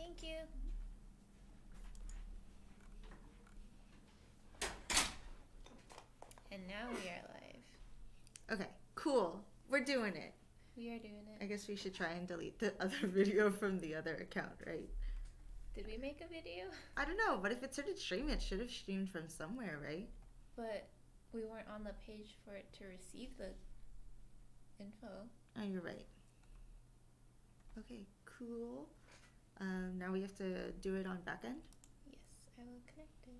Thank you. And now we are live. Okay, cool. We're doing it. We are doing it. I guess we should try and delete the other video from the other account, right? Did we make a video? I don't know, but if it started streaming, it should have streamed from somewhere, right? But we weren't on the page for it to receive the info. Oh, you're right. Okay, cool. Now we have to do it on back end? Yes, I will connect it.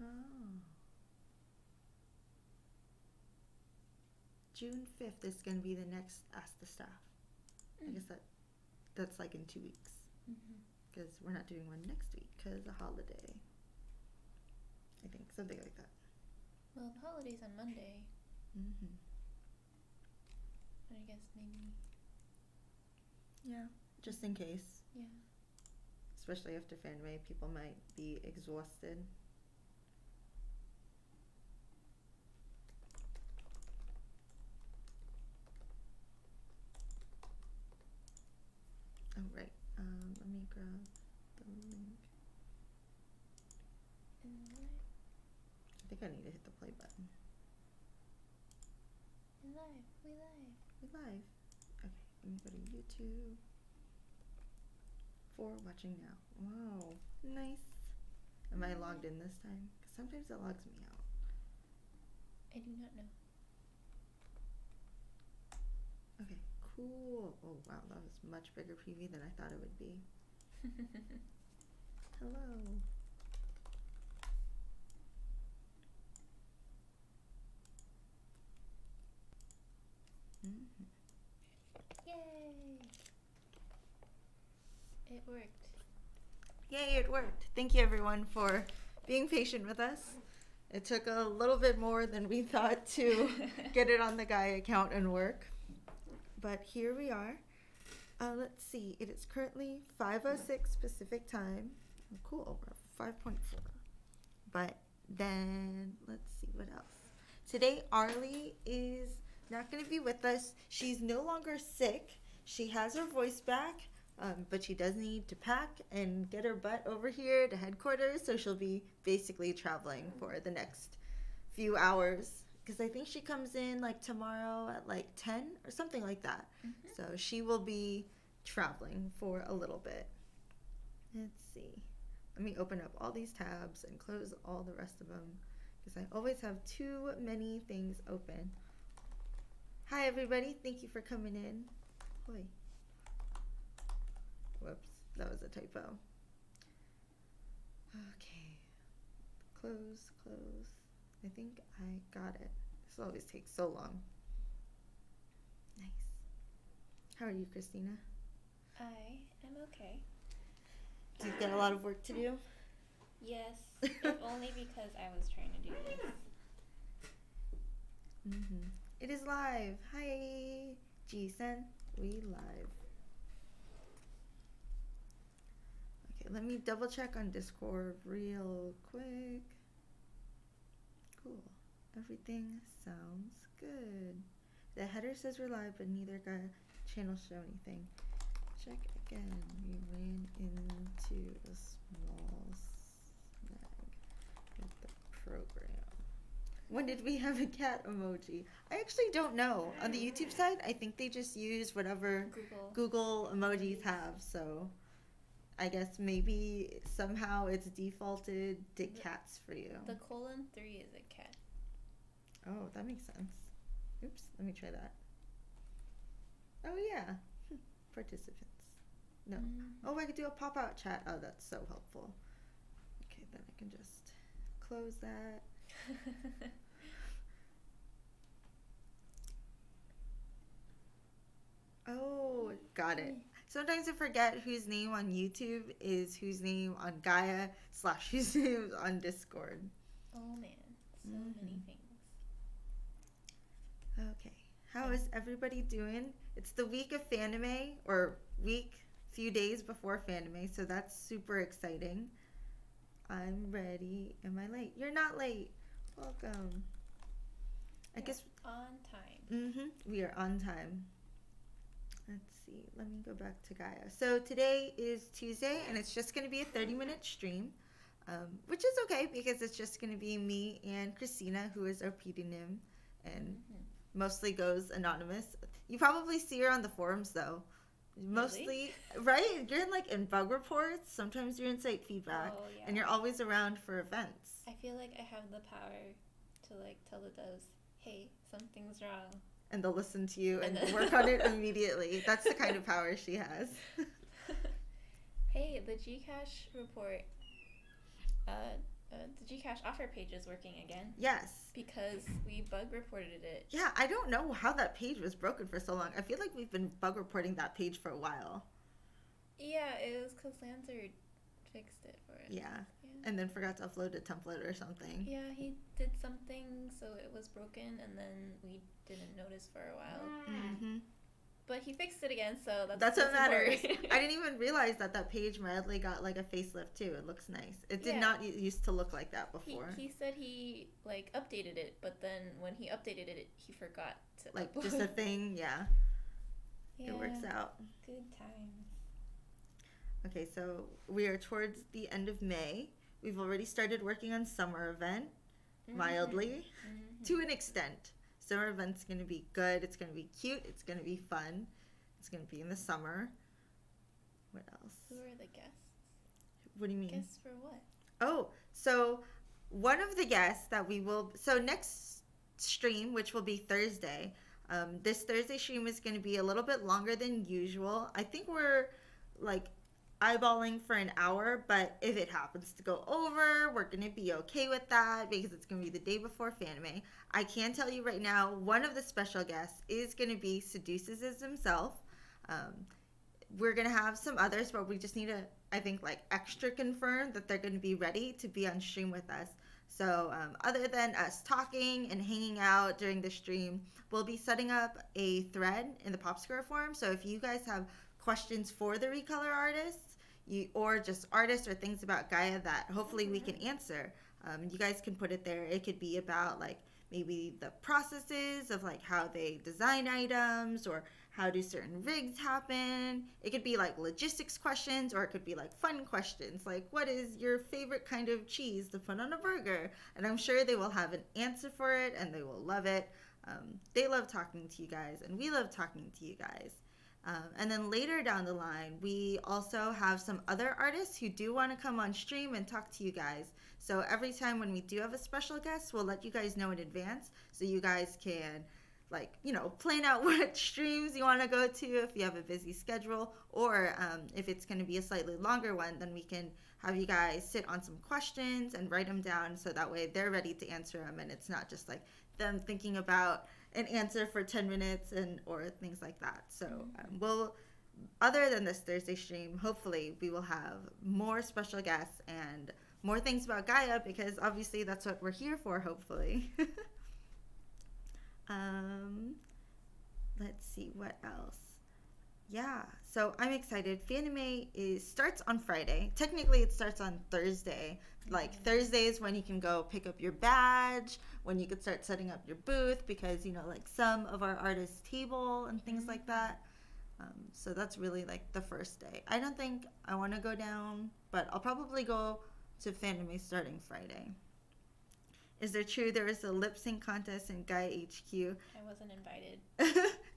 Oh. June 5th is going to be the next Ask the Staff. I guess that's like in 2 weeks. Because we're not doing one next week because a holiday. I think, something like that. Well, the holiday's on Monday. I guess maybe. Yeah, just in case. Yeah. Especially after Fanway, people might be exhausted. Oh, right. Let me grab the link. I think I need to hit the play button. We live. We live. We live. Okay, let me go to YouTube. For watching now. Wow, nice. Am I logged in this time? Because sometimes it logs me out. I do not know. Okay, cool. Oh wow, that was much bigger preview than I thought it would be. Hello. Yay! It worked. Yay, it worked. Thank you everyone for being patient with us. It took a little bit more than we thought to get it on the Gaia account and work. But here we are. Let's see. It is currently 5:06 Pacific time. Oh, cool. We're at 5.4. But then let's see what else. Today Arlie is not going to be with us. She's no longer sick. She has her voice back, but she does need to pack and get her butt over here to headquarters. So she'll be basically traveling for the next few hours. Because I think she comes in like tomorrow at like 10 or something like that. So she will be traveling for a little bit. Let's see. Let me open up all these tabs and close all the rest of them. Because I always have too many things open. Hi everybody. Thank you for coming in. Hoi. Whoops. That was a typo. Okay. Close, close. I think I got it. This always takes so long. Nice. How are you, Christina? I am okay. Do you got a lot of work to do? Yes, if only because I was trying to do this. It is live. Hi, Ji-san. We live. Okay, let me double check on Discord real quick. Cool. Everything sounds good. The header says we're live, but neither channel show anything. Check again. We ran into a small snag with the program. When did we have a cat emoji? I actually don't know. On the YouTube side, I think they just use whatever Google emojis have. So I guess maybe somehow it's defaulted to cats for you. The :3 is a cat. Oh, that makes sense. Oops, let me try that. Oh yeah, participants. No. Oh, I could do a pop-out chat. Oh, that's so helpful. Okay, then I can just close that. Oh, got it. Sometimes I forget whose name on YouTube is whose name on Gaia / whose name is on Discord. Oh man. So many things. Okay. How is everybody doing? It's the week of Fanime, or few days before Fanime, so that's super exciting. I'm ready. Am I late? You're not late. Welcome. I guess on time. We are on time. Let's see. Let me go back to Gaia. So today is Tuesday, and it's just going to be a 30-minute stream, which is okay because it's just going to be me and Christina, who is our pseudonym, and mostly goes anonymous. You probably see her on the forums, though. Mostly, really? Right? You're in bug reports. Sometimes you're in site feedback, and you're always around for events. I feel like I have the power to tell the devs, hey, something's wrong. And they'll listen to you and work on it immediately. That's the kind of power she has. Hey, the Gcash report, the Gcash offer page is working again. Yes. Because we bug reported it. Yeah, I don't know how that page was broken for so long. I feel like we've been bug reporting that page for a while. Yeah, it was because Lancer fixed it for us. Yeah. And then forgot to upload a template or something. Yeah, he did something so it was broken, and then we didn't notice for a while. But he fixed it again, so that's what matters. I didn't even realize that page mildly got a facelift too. It looks nice. It did not used to look like that before. He said he updated it, but then when he updated it, he forgot to upload. Just a thing. Yeah. It works out. Good times. Okay, so we are towards the end of May. We've already started working on summer event, mildly, to an extent. Summer event's going to be good. It's going to be cute. It's going to be fun. It's going to be in the summer. What else? Who are the guests? What do you mean? Guests for what? Oh, so one of the guests that we will... So next stream, which will be Thursday, this Thursday stream is going to be a little bit longer than usual. I think we're eyeballing for an hour, but if it happens to go over, we're going to be okay with that because it's going to be the day before Fanime. I can tell you right now, one of the special guests is going to be Seduces himself. We're going to have some others, but we just need to, I think, extra confirm that they're going to be ready to be on stream with us. So other than us talking and hanging out during the stream, we'll be setting up a thread in the PopSquare forum. So if you guys have questions for the recolor artists, or just artists or things about Gaia that hopefully we can answer, you guys can put it there. It could be about maybe the processes of how they design items, or how do certain rigs happen. It could be logistics questions, or it could be fun questions, what is your favorite kind of cheese to put on a burger? And I'm sure they will have an answer for it, and they will love it. They love talking to you guys, and we love talking to you guys. And then later down the line, we also have some other artists who do want to come on stream and talk to you guys. So every time when we do have a special guest, we'll let you guys know in advance so you guys can, plan out what streams you want to go to if you have a busy schedule, or if it's going to be a slightly longer one, then we can have you guys sit on some questions and write them down so that way they're ready to answer them, and it's not just them thinking about an answer for 10 minutes or things like that. So other than this Thursday stream, hopefully we will have more special guests and more things about Gaia, because obviously that's what we're here for, hopefully. Let's see what else. Yeah, so I'm excited. Fanime starts on Friday. Technically it starts on Thursday. Thursday is when you can go pick up your badge, when you could start setting up your booth, because some of our artists table and things like that. So that's really the first day. I don't think I want to go down, but I'll probably go to Fanime starting Friday. Is there true there is a lip sync contest in Gaia HQ? I wasn't invited.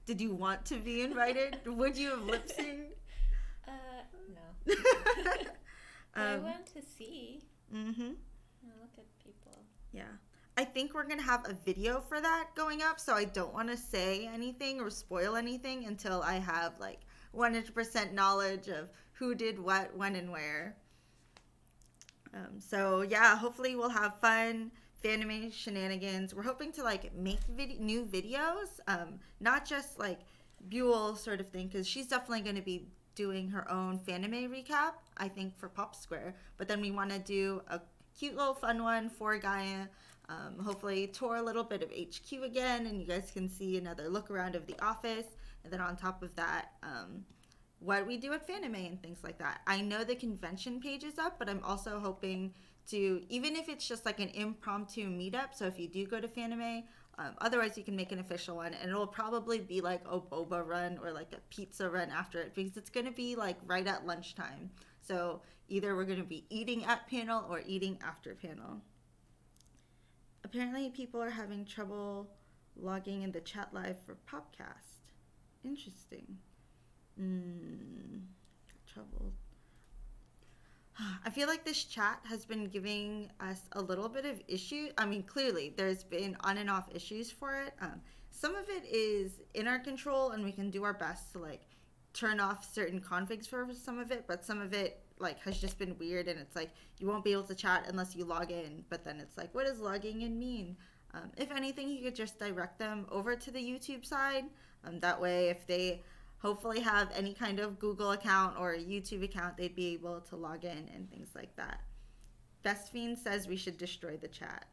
Did you want to be invited? Would you have lip synced? No. I want to see. Look at people. Yeah. I think we're going to have a video for that going up, so I don't want to say anything or spoil anything until I have 100% knowledge of who did what, when, and where. So yeah, hopefully we'll have fun Fanime shenanigans. We're hoping to make new videos, not just Buell sort of thing, because she's definitely going to be doing her own Fanime recap, I think, for PopSquare. But then we want to do a cute little fun one for Gaia. Hopefully tour a little bit of HQ again, and you guys can see another look around of the office. And then on top of that, what we do at Fanime and things like that. I know the convention page is up, but I'm also hoping to, even if it's just like an impromptu meetup, so if you do go to Fanime, otherwise you can make an official one, and it'll probably be like a boba run or like a pizza run after it, because it's going to be like right at lunchtime. So either we're going to be eating at panel or eating after panel. Apparently people are having trouble logging in the chat live for Popcast. Interesting. Trouble. I feel like this chat has been giving us a little bit of issue. I mean, clearly there's been on and off issues for it. Some of it is in our control, and we can do our best to like turn off certain configs for some of it, but some of it like has just been weird, and it's like you won't be able to chat unless you log in, but then it's like, what does logging in mean? If anything, you could just direct them over to the YouTube side. That way, if they hopefully have any kind of Google account or a YouTube account, they'd be able to log in and things like that. Best Fiend says we should destroy the chat.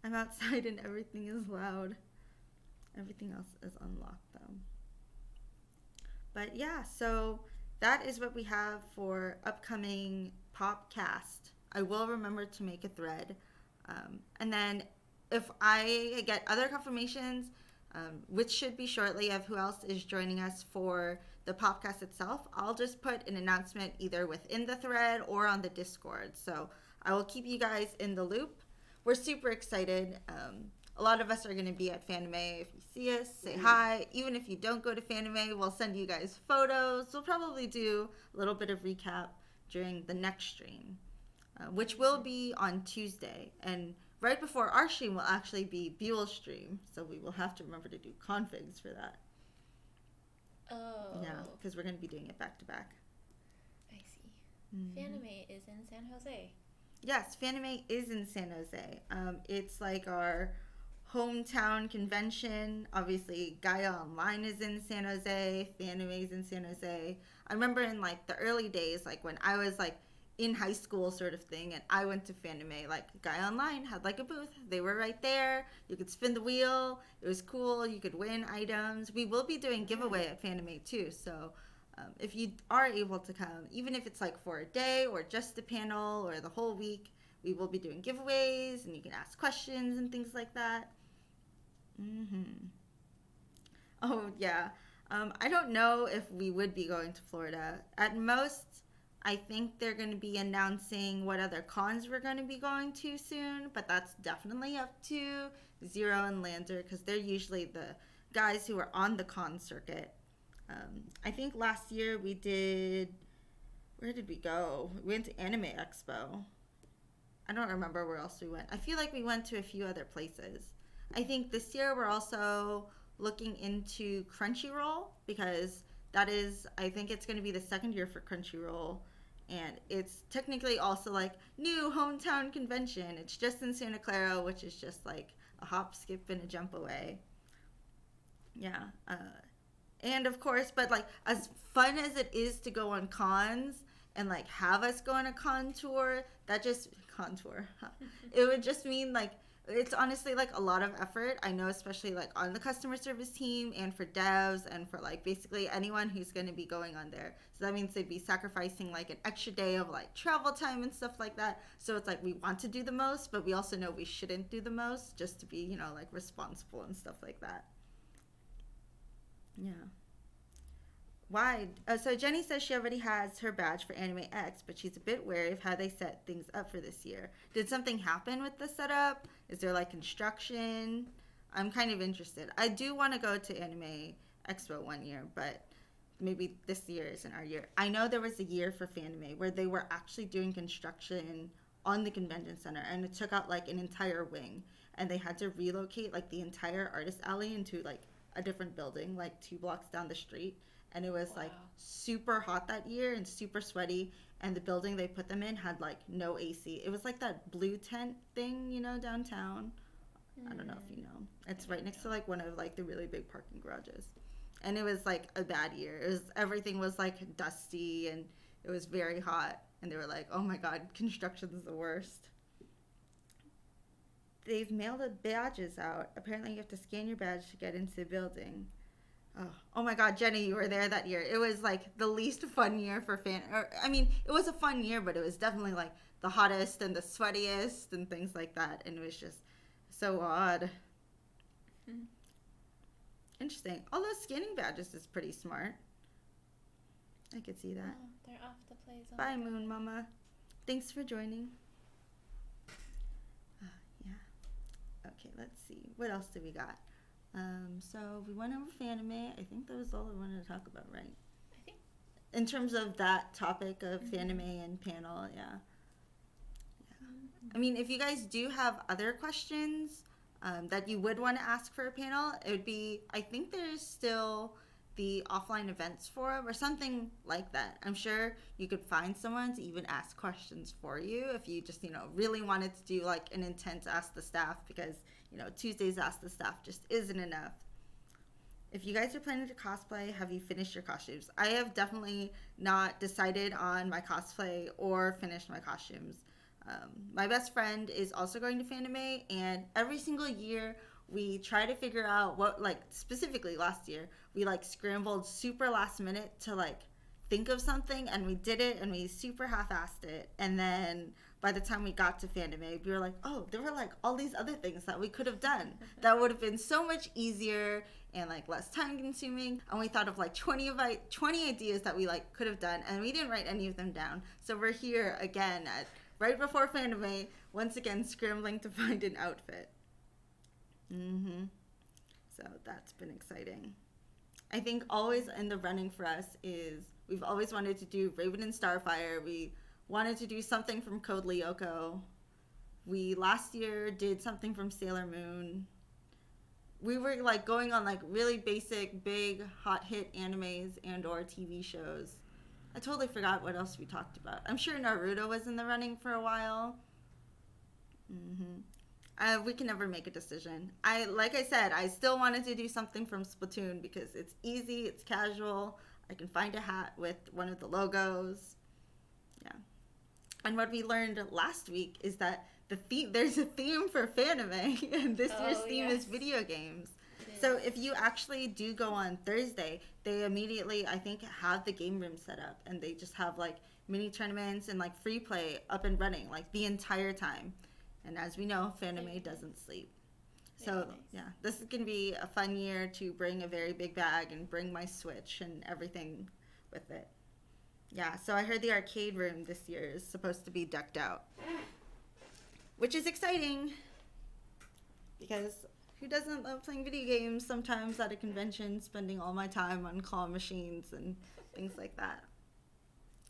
I'm outside and everything is loud. Everything else is unlocked though. But yeah, so that is what we have for upcoming Popcast. I will remember to make a thread. And then if I get other confirmations, which should be shortly, of who else is joining us for the podcast itself, I'll just put an announcement either within the thread or on the Discord. So I will keep you guys in the loop. We're super excited. A lot of us are going to be at Fanime. If you see us, say hi. Even if you don't go to Fanime, we'll send you guys photos. We'll probably do a little bit of recap during the next stream, which will be on Tuesday. And right before our stream will actually be Buell's stream, so we will have to remember to do configs for that. Oh. Yeah, because we're going to be doing it back to back. I see. Fanime is in San Jose. Yes, Fanime is in San Jose. It's like our hometown convention. Obviously, Gaia Online is in San Jose. Fanime is in San Jose. I remember in like the early days, like when I was like in high school sort of thing, and I went to Fanime, like Gaia Online had like a booth. They were right there. You could spin the wheel. It was cool. You could win items. We will be doing giveaway at Fanime too, so if you are able to come, even if it's like for a day or just the panel or the whole week, we will be doing giveaways, and you can ask questions and things like that. Oh yeah, I don't know if we would be going to Florida. At most, I think they're going to be announcing what other cons we're going to be going to soon, but that's definitely up to Zero and Lander, because they're usually the guys who are on the con circuit. I think last year we did, where did we go? We went to Anime Expo. I don't remember where else we went. I feel like we went to a few other places. I think this year we're also looking into Crunchyroll, because that is, I think it's going to be the second year for Crunchyroll, and it's technically also like new hometown convention. It's just in Santa Clara, which is just like a hop, skip, and a jump away. Yeah. And of course, but like as fun as it is to go on cons and like have us go on a con tour, that just contour. It would just mean like it's honestly like a lot of effort. I know, especially like on the customer service team and for devs and for like basically anyone who's going to be going on there. So that means they'd be sacrificing like an extra day of like travel time and stuff like that. So it's like we want to do the most, but we also know we shouldn't do the most, just to be, you know, like responsible and stuff like that. Yeah. Why? So Jenny says she already has her badge for Anime X, but she's a bit wary of how they set things up for this year. Did something happen with the setup? Is there like construction? I'm kind of interested. I do want to go to Anime Expo one year, but maybe this year isn't our year. I know there was a year for Fanime where they were actually doing construction on the convention center, and it took out like an entire wing, and they had to relocate like the entire artist alley into like a different building, like 2 blocks down the street. And it was like super hot that year and super sweaty, and the building they put them in had like no AC. It was like that blue tent thing, you know, downtown. I don't know if you know. It's right next to like one of like the really big parking garages. And it was like a bad year. It was, everything was like dusty, and it was very hot. and they were like, oh my god, construction is the worst. They've mailed the badges out. Apparently you have to scan your badge to get into the building. Oh my god, Jenny, you were there that year. It was like the least fun year for it was a fun year, but it was definitely like the hottest and the sweatiest and things like that, and it was just so odd. Interesting. Although scanning badges is pretty smart. I could see that. Oh, they're off the play zone. Bye, Moon Mama. Thanks for joining. Yeah. Okay, let's see. What else do we got? So we went over Fanime. I think that was all I wanted to talk about, right? I think. In terms of that topic of Fanime and panel, yeah. I mean, if you guys do have other questions that you would want to ask for a panel, it would be, I think there's still the offline events forum or something like that. I'm sure you could find someone to even ask questions for you if you just, really wanted to do like an intense Ask the Staff, because, Tuesdays Ask the Staff just isn't enough. If you guys are planning to cosplay, have you finished your costumes? I have definitely not decided on my cosplay or finished my costumes. My best friend is also going to Fanime, and every single year we try to figure out what, like, specifically last year, we, like, scrambled super last minute to, like, think of something, and we did it, and we super half-assed it, and then by the time we got to Fanime, we were like, oh, there were, like, all these other things that we could have done that would have been so much easier and, like, less time-consuming, and we thought of, like, 20 ideas that we, like, could have done, and we didn't write any of them down, so we're here again right before Fanime, once again scrambling to find an outfit. So that's been exciting. I think always in the running for us is we've always wanted to do Raven and Starfire. We wanted to do something from Code Lyoko. We last year did something from Sailor Moon. We were like going on like really basic, big, hot hit animes and or TV shows. I totally forgot what else we talked about. I'm sure Naruto was in the running for a while. We can never make a decision. Like I said, I still wanted to do something from Splatoon because it's easy, it's casual. I can find a hat with one of the logos. Yeah. And what we learned last week is that there's a theme for Fanime, and this year's theme is video games. So if you actually do go on Thursday, they immediately, I think, have the game room set up, and they just have like mini tournaments and like free play up and running like the entire time. And as we know, Fanime doesn't sleep. So yeah, this is going to be a fun year to bring a very big bag and bring my Switch and everything with it. Yeah, so I heard the arcade room this year is supposed to be decked out, which is exciting because who doesn't love playing video games sometimes at a convention, spending all my time on claw machines and things like that.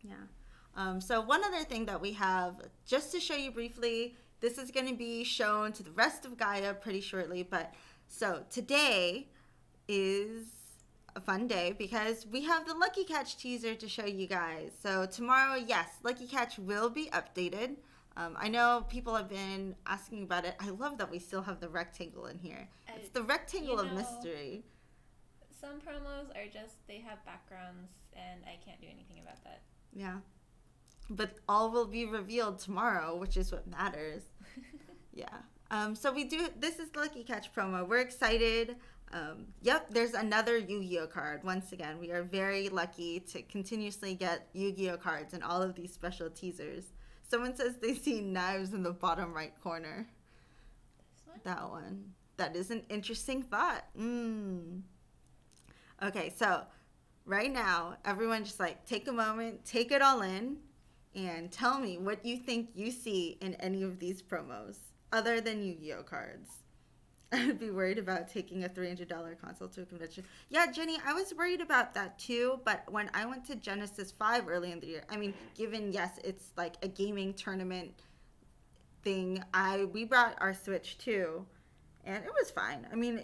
Yeah. So one other thing that we have, just to show you briefly, this is going to be shown to the rest of Gaia pretty shortly, but so today is a fun day because we have the Lucky Catch teaser to show you guys. So tomorrow, yes, Lucky Catch will be updated. I know people have been asking about it. I love that we still have the rectangle in here. It's the rectangle of mystery. Some promos are just, they have backgrounds, and I can't do anything about that. Yeah. But all will be revealed tomorrow, which is what matters. Yeah. So this is the Lucky Catch promo. We're excited. Yep, there's another Yu-Gi-Oh card. Once again, we are very lucky to continuously get Yu-Gi-Oh cards in all of these special teasers. Someone says they see knives in the bottom right corner. This one? That one. That is an interesting thought. Okay, so right now, everyone just like take a moment, take it all in, and tell me what you think you see in any of these promos, other than Yu-Gi-Oh cards. I'd be worried about taking a $300 console to a convention. Yeah, Jenny, I was worried about that too, but when I went to Genesis 5 early in the year, I mean, given, yes, it's like a gaming tournament thing, we brought our Switch too, and it was fine. I mean,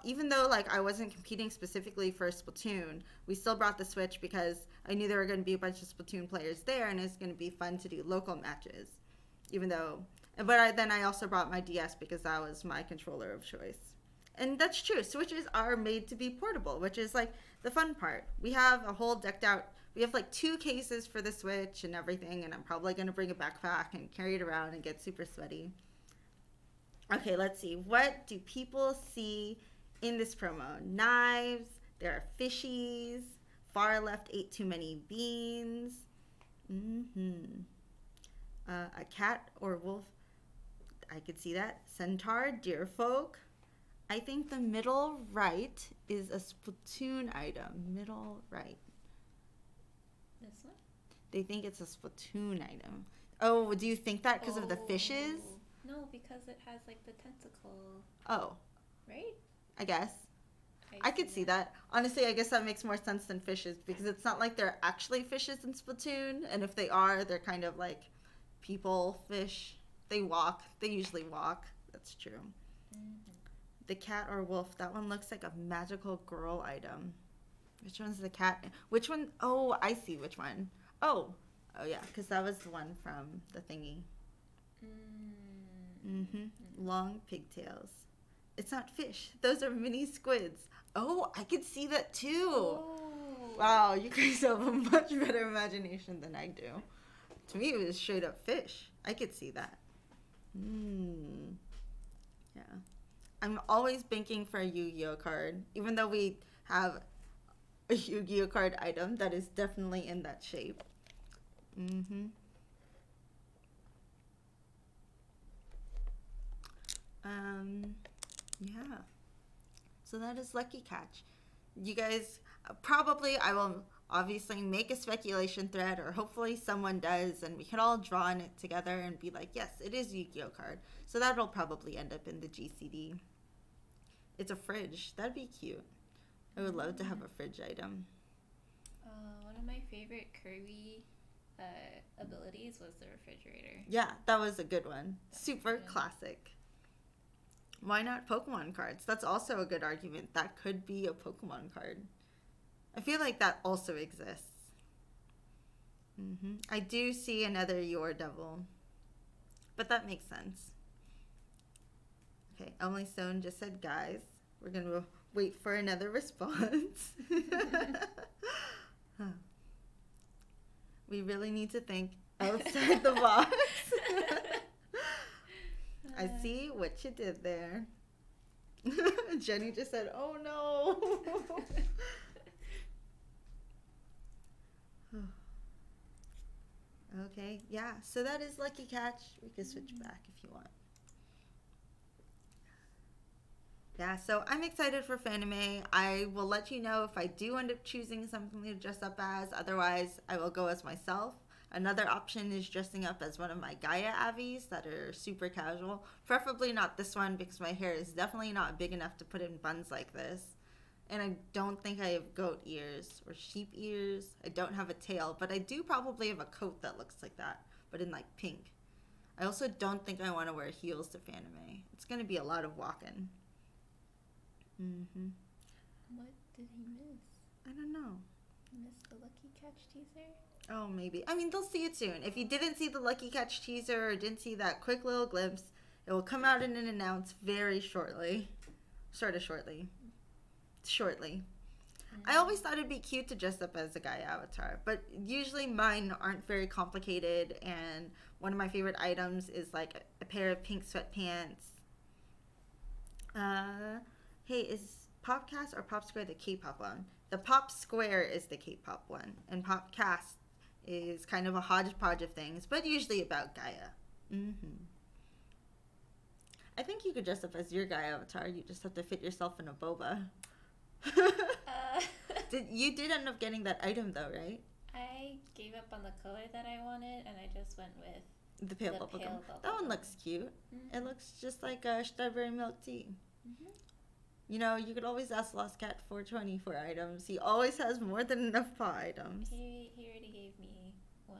even though like I wasn't competing specifically for Splatoon, we still brought the Switch because I knew there were going to be a bunch of Splatoon players there, and it's going to be fun to do local matches, then I also brought my DS because that was my controller of choice. And that's true. Switches are made to be portable, which is like the fun part. We have a whole decked out We have like 2 cases for the Switch and everything, and I'm probably going to bring a backpack and carry it around and get super sweaty. Okay, let's see. What do people see in this promo? Knives. There are fishies. Far left ate too many beans. A cat or wolf. I could see that. Centaur, deer folk. I think the middle right is a Splatoon item. Middle right. This one? They think it's a Splatoon item. Oh, do you think that because of the fishes? No, because it has like the tentacle. Oh. Right? I guess. I could see that. Honestly, I guess that makes more sense than fishes because it's not like they're actually fishes in Splatoon. And if they are, they're kind of like people fish. They walk. They usually walk. That's true. The cat or wolf. That one looks like a magical girl item. Which one's the cat? Which one? Oh, I see which one. Oh yeah, because that was the one from the thingy. Long pigtails. It's not fish. Those are mini squids. Oh, I could see that too. Oh. Wow, you guys have a much better imagination than I do. To me, it was straight up fish. I could see that. Yeah. I'm always banking for a Yu-Gi-Oh card, even though we have a Yu-Gi-Oh card item that is definitely in that shape. Yeah. So that is Lucky Catch. You guys, probably I will obviously make a speculation thread, or hopefully someone does, and we can all draw on it together and be like, yes, it is Yu-Gi-Oh card. So that'll probably end up in the GCD. It's a fridge. That'd be cute. I would love to have a fridge item. One of my favorite Kirby abilities was the refrigerator. Yeah, that was a good one. Super classic. Why not Pokemon cards? That's also a good argument. That could be a Pokemon card. I feel like that also exists. I do see another Your Devil, but that makes sense. Okay, Emily Stone just said, guys, we're going to wait for another response. We really need to think outside the box. I see what you did there. Jenny just said, oh no. Okay, yeah, so that is Lucky Catch. We can switch back if you want. Yeah, so I'm excited for Fanime. I will let you know if I do end up choosing something to dress up as. Otherwise, I will go as myself. Another option is dressing up as one of my Gaia Avies that are super casual. Preferably not this one because my hair is definitely not big enough to put in buns like this. And I don't think I have goat ears or sheep ears. I don't have a tail, but I do probably have a coat that looks like that, but in like pink. I also don't think I want to wear heels to Fanime. It's going to be a lot of walking. What did he miss? I don't know. He missed the Lucky Catch teaser? Oh, maybe. I mean, they'll see it soon. If you didn't see the Lucky Catch teaser or didn't see that quick little glimpse, it will come out in an announce very shortly. Sort of shortly. I always thought it'd be cute to dress up as a Gaia avatar, but usually mine aren't very complicated, and one of my favorite items is like a pair of pink sweatpants. Hey, is Popcast or Pop Square the K-pop one? The Pop Square is the K-pop one, and Popcast is kind of a hodgepodge of things, but usually about Gaia. I think you could dress up as your Gaia avatar. You just have to fit yourself in a boba. You did end up getting that item though, right? I gave up on the color that I wanted, and I just went with the pale bubblegum. That one looks cute. It looks just like a strawberry milk tea. You know, you could always ask Lost Cat 420 for items. He always has more than enough paw items. He already gave me one.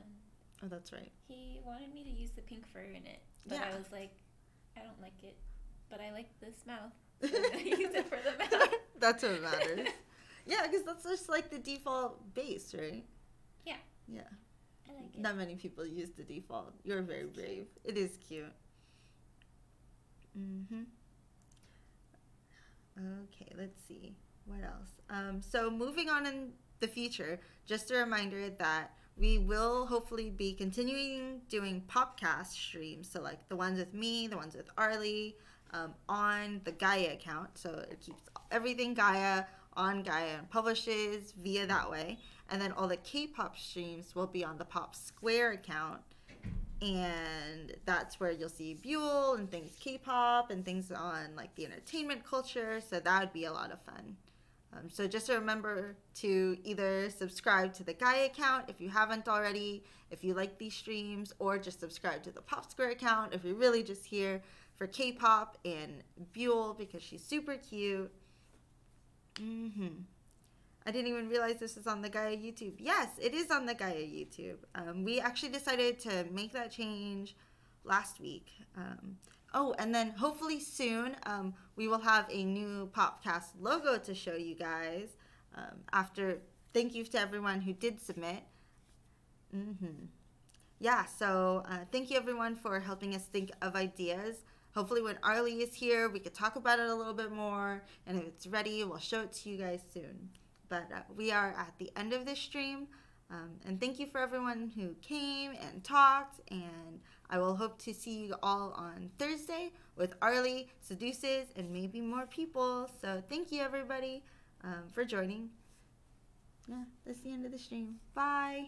Oh, that's right. He wanted me to use the pink fur in it, but I was like, I don't like it, but I like this mouth, so I'm going to use it for the mouth. That's what matters. Yeah, because that's just like the default base, right? Yeah. Yeah. I like it. Not many people use the default. You're very brave. It is cute. Okay, let's see. What else? So moving on the future, just a reminder that we will hopefully be continuing doing podcast streams. So like the ones with me, the ones with Arlie, on the Gaia account. So it keeps everything Gaia on Gaia and publishes via that way. And then all the K-pop streams will be on the Pop Square account. And that's where you'll see Buell and things K-pop and things on like the entertainment culture. So that would be a lot of fun. So just remember to either subscribe to the Gaia account if you haven't already, if you like these streams, or just subscribe to the Pop Square account if you're really just here for K-pop and Buell because she's super cute. I didn't even realize this is on the Gaia YouTube. Yes, it is on the Gaia YouTube. We actually decided to make that change last week. And then hopefully soon we will have a new Popcast logo to show you guys. Thank you to everyone who did submit. Yeah, so thank you everyone for helping us think of ideas. Hopefully when Arlie is here, we could talk about it a little bit more. And if it's ready, we'll show it to you guys soon. But we are at the end of this stream. And thank you for everyone who came and talked. And I will hope to see you all on Thursday with Arlie, Seduces, and maybe more people. So thank you everybody for joining. Yeah, that's the end of the stream. Bye.